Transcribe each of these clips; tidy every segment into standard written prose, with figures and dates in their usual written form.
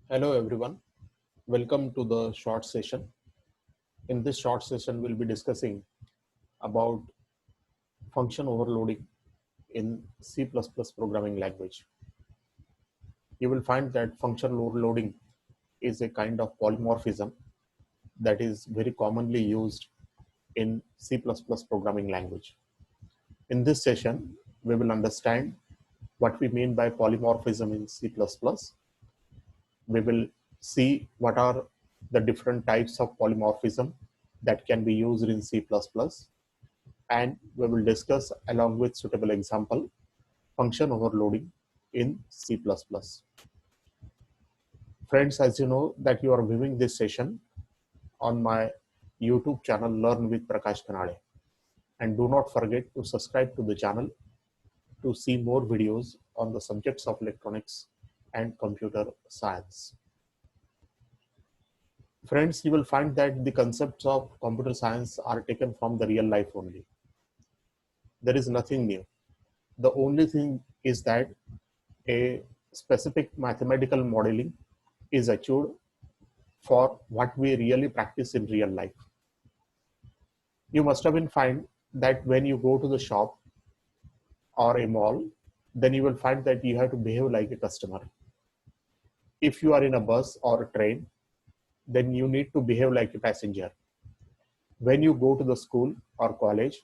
Hello everyone, welcome to the short session. In this short session, we'll be discussing about function overloading in C++ programming language. You will find that function overloading is a kind of polymorphism that is very commonly used in C++ programming language. In this session, we will understand what we mean by polymorphism in C++. We will see what are the different types of polymorphism that can be used in C++, and we will discuss along with suitable example function overloading in C++. Friends, as you know that you are viewing this session on my YouTube channel Learn with Prakash Kanade, and do not forget to subscribe to the channel to see more videos on the subjects of electronics and computer science. Friends, you will find that the concepts of computer science are taken from the real life only. There is nothing new. The only thing is that a specific mathematical modeling is achieved for what we really practice in real life. You must have been find that when you go to the shop or a mall, then you will find that you have to behave like a customer. If you are in a bus or a train, then you need to behave like a passenger. When you go to the school or college,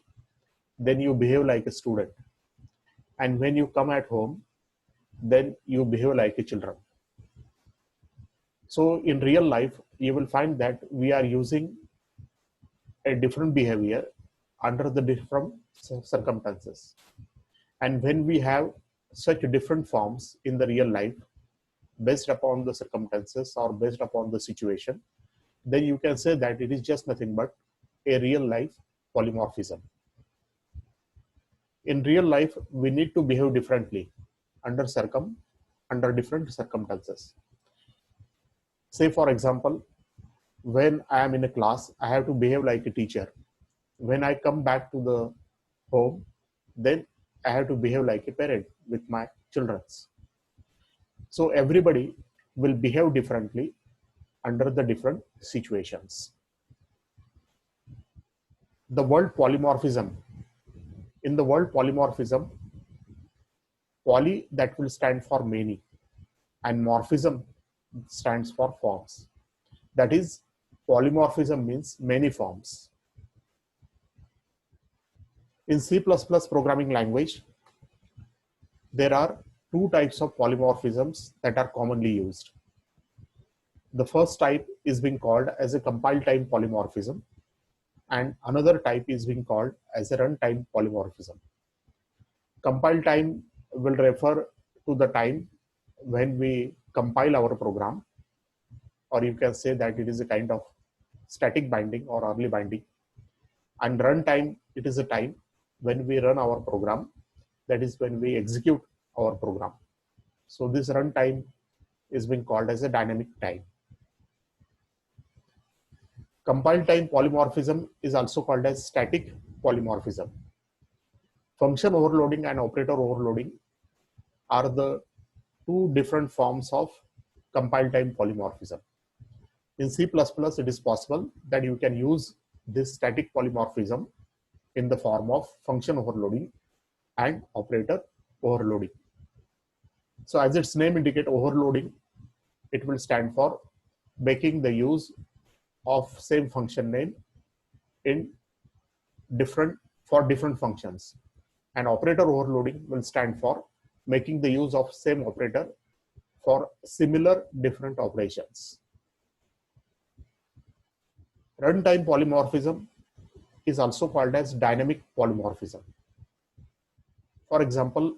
then you behave like a student. And when you come at home, then you behave like a children. So in real life, you will find that we are using a different behavior under the different circumstances. And when we have such different forms in the real life, based upon the circumstances or based upon the situation, then you can say that it is just nothing but a real life polymorphism. In real life, we need to behave differently under different circumstances. Say for example, when I am in a class, I have to behave like a teacher. When I come back to the home, then I have to behave like a parent with my children. So everybody will behave differently under the different situations. The word polymorphism. In the word polymorphism, poly that will stand for many, and morphism stands for forms. That is, polymorphism means many forms. In C++ programming language, there are two types of polymorphisms that are commonly used. The first type is being called as a compile time polymorphism, and another type is being called as a runtime polymorphism. Compile time will refer to the time when we compile our program, or you can say that it is a kind of static binding or early binding. And runtime, it is a time when we run our program, that is when we execute our program. So this runtime is being called as a dynamic time. Compile time polymorphism is also called as static polymorphism. Function overloading and operator overloading are the two different forms of compile time polymorphism. In C++, it is possible that you can use this static polymorphism in the form of function overloading and operator overloading. So as its name indicates, overloading, it will stand for making the use of same function name in different functions. And operator overloading will stand for making the use of same operator for similar different operations. Runtime polymorphism is also called as dynamic polymorphism. For example,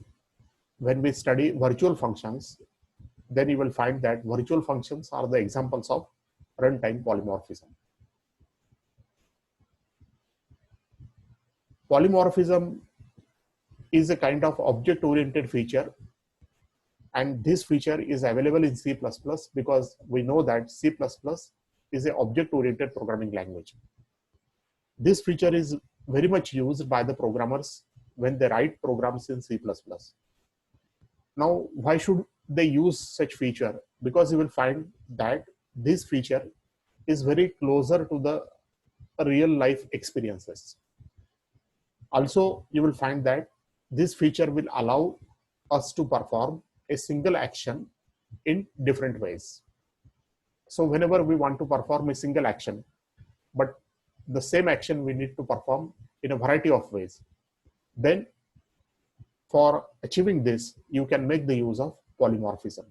when we study virtual functions, then you will find that virtual functions are the examples of runtime polymorphism. Polymorphism is a kind of object-oriented feature, and this feature is available in C++ because we know that C++ is an object-oriented programming language. This feature is very much used by the programmers when they write programs in C++. Now, why should they use such feature? because you will find that this feature is very closer to the real life experiences. Also, you will find that this feature will allow us to perform a single action in different ways. So whenever we want to perform a single action, but the same action we need to perform in a variety of ways, then for achieving this, you can make the use of polymorphism.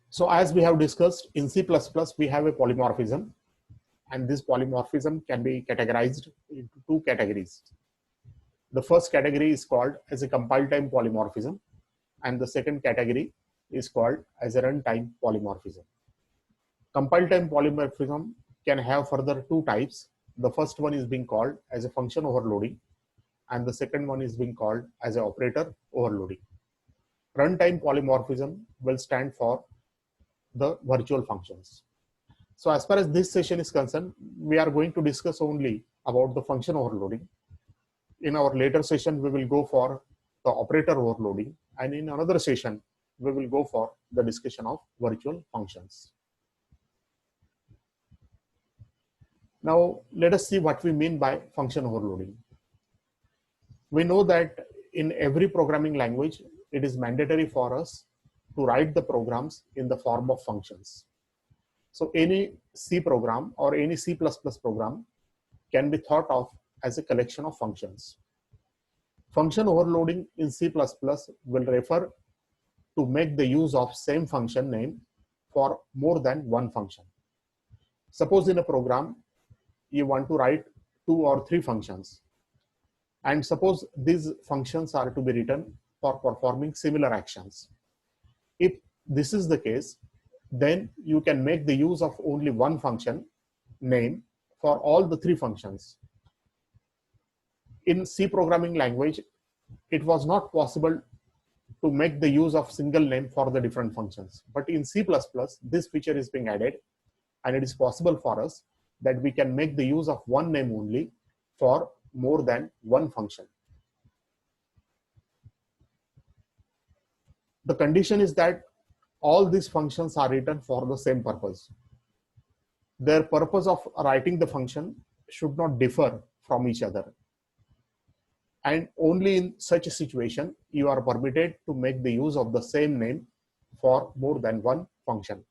So as we have discussed, in C++, we have a polymorphism, and this polymorphism can be categorized into two categories. The first category is called as a compile time polymorphism, and the second category is called as a runtime polymorphism. Compile time polymorphism can have further two types. The first one is being called as a function overloading, and the second one is being called as an operator overloading. Runtime polymorphism will stand for the virtual functions. So as far as this session is concerned, we are going to discuss only about the function overloading. In our later session, we will go for the operator overloading, and in another session, we will go for the discussion of virtual functions. Now, let us see what we mean by function overloading. We know that in every programming language, it is mandatory for us to write the programs in the form of functions. So any C program or any C++ program can be thought of as a collection of functions. Function overloading in C++ will refer to make the use of same function name for more than one function. Suppose in a program, you want to write 2 or 3 functions. And suppose these functions are to be written for performing similar actions. If this is the case, then you can make the use of only one function name for all the 3 functions. In C programming language, it was not possible to make the use of single name for the different functions. But in C++, this feature is being added, and it is possible for us that we can make the use of one name only for more than one function. The condition is that all these functions are written for the same purpose. Their purpose of writing the function should not differ from each other. And only in such a situation, you are permitted to make the use of the same name for more than one function.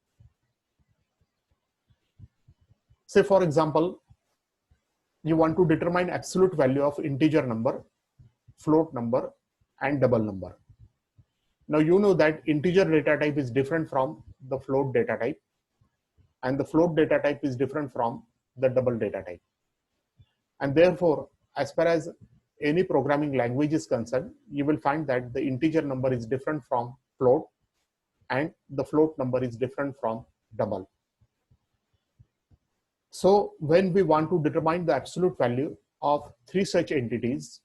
Say, for example, you want to determine absolute value of integer number, float number, and double number. Now you know that integer data type is different from the float data type, and the float data type is different from the double data type. And therefore, as far as any programming language is concerned, you will find that the integer number is different from float, and the float number is different from double. So when we want to determine the absolute value of 3 such entities,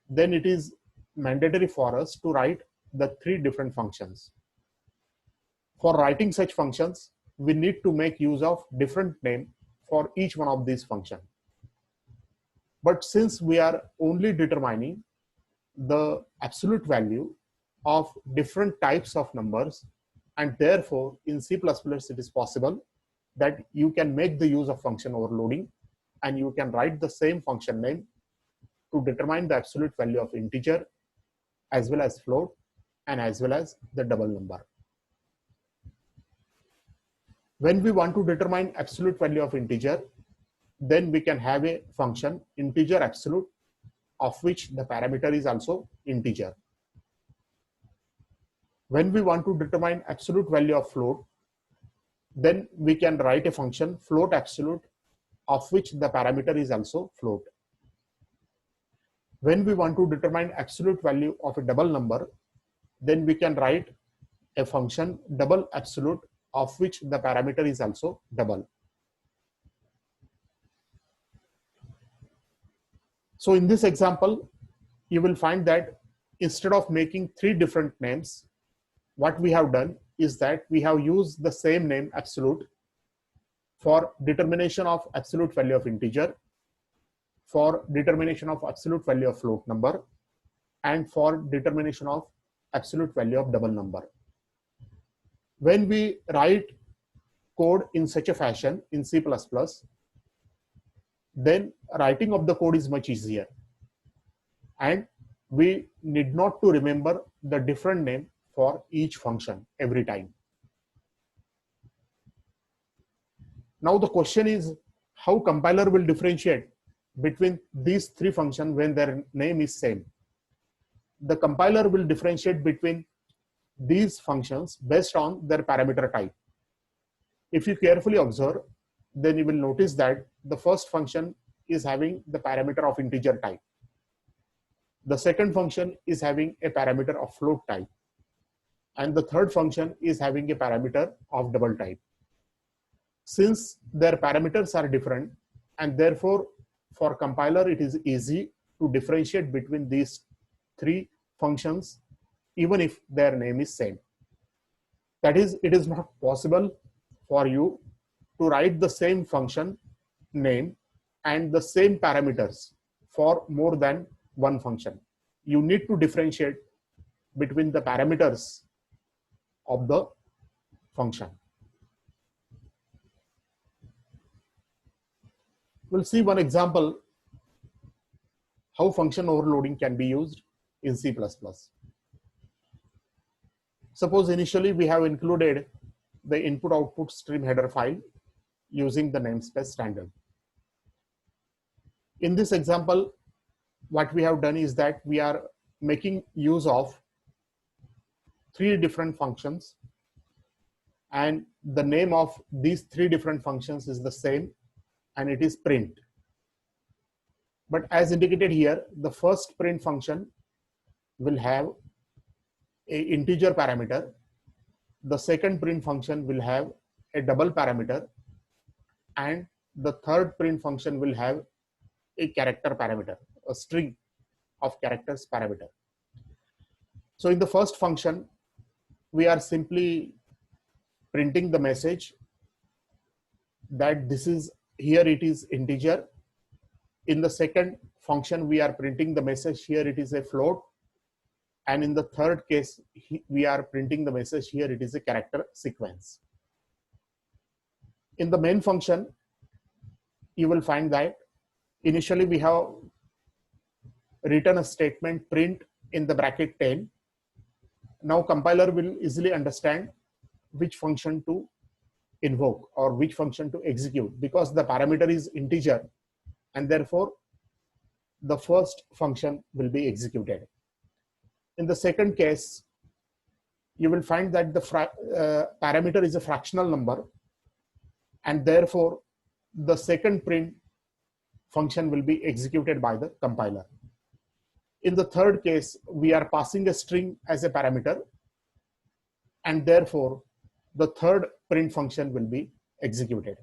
then it is mandatory for us to write the 3 different functions. For writing such functions, we need to make use of different name for each one of these functions. But since we are only determining the absolute value of different types of numbers, and therefore in C++ it is possible that you can make the use of function overloading, and you can write the same function name to determine the absolute value of integer as well as float and as well as the double number. When we want to determine absolute value of integer, then we can have a function integer absolute, of which the parameter is also integer. When we want to determine absolute value of float, then we can write a function float absolute, of which the parameter is also float. When we want to determine absolute value of a double number, then we can write a function double absolute, of which the parameter is also double. So in this example, you will find that instead of making 3 different names, what we have done is that we have used the same name absolute for determination of absolute value of integer, for determination of absolute value of float number, and for determination of absolute value of double number. When we write code in such a fashion in C++, then writing of the code is much easier, and we need not to remember the different name for each function every time. Now the question is how compiler will differentiate between these three functions when their name is same. The compiler will differentiate between these functions based on their parameter type. If you carefully observe, then you will notice that the first function is having the parameter of integer type. The second function is having a parameter of float type. And the third function is having a parameter of double type. Since their parameters are different, and therefore for compiler it is easy to differentiate between these three functions even if their name is same. That is, it is not possible for you to write the same function name and the same parameters for more than one function. You need to differentiate between the parameters of the function. We'll see one example how function overloading can be used in C++. Suppose initially we have included the input-output stream header file using the namespace standard. In this example, what we have done is that we are making use of three different functions, and the name of these three different functions is the same, and it is print. But as indicated here, the first print function will have an integer parameter. The second print function will have a double parameter, and the third print function will have a character parameter, a string of characters parameter. So in the first function, we are simply printing the message that this is, here it is integer. In the second function, we are printing the message, here it is a float. And in the third case, we are printing the message, here it is a character sequence. In the main function, you will find that initially we have written a statement print in the bracket 10. Now compiler will easily understand which function to invoke or which function to execute, because the parameter is integer, and therefore the first function will be executed. In the second case, you will find that the parameter is a fractional number, and therefore the second print function will be executed by the compiler. In the third case, we are passing a string as a parameter, and therefore the third print function will be executed.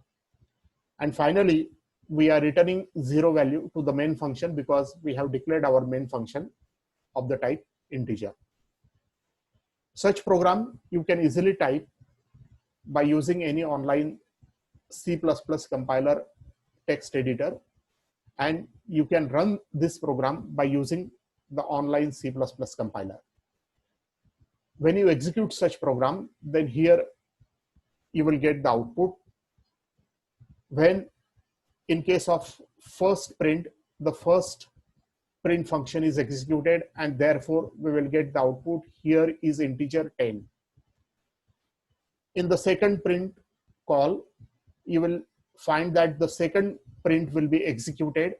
And finally, we are returning 0 value to the main function because we have declared our main function of the type integer. Such program you can easily type by using any online C++ compiler text editor, and you can run this program by using the online C++ compiler. When you execute such program, then here you will get the output. When in case of first print, the first print function is executed, and therefore we will get the output, here is integer 10. In the second print call, you will find that the second print will be executed,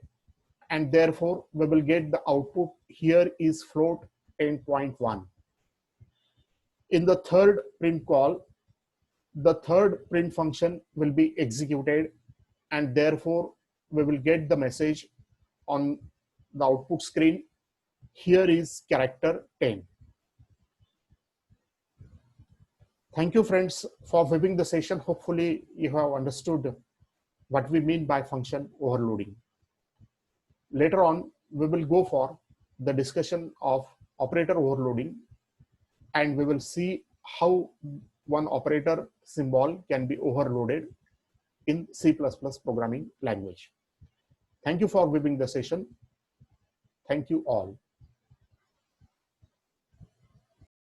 and therefore we will get the output, here is float 10.1. In the third print call, the third print function will be executed, and therefore we will get the message on the output screen, here is character 10. Thank you friends for viewing the session. Hopefully you have understood what we mean by function overloading. Later on, we will go for the discussion of operator overloading, and we will see how one operator symbol can be overloaded in C++ programming language. Thank you for viewing the session. Thank you all.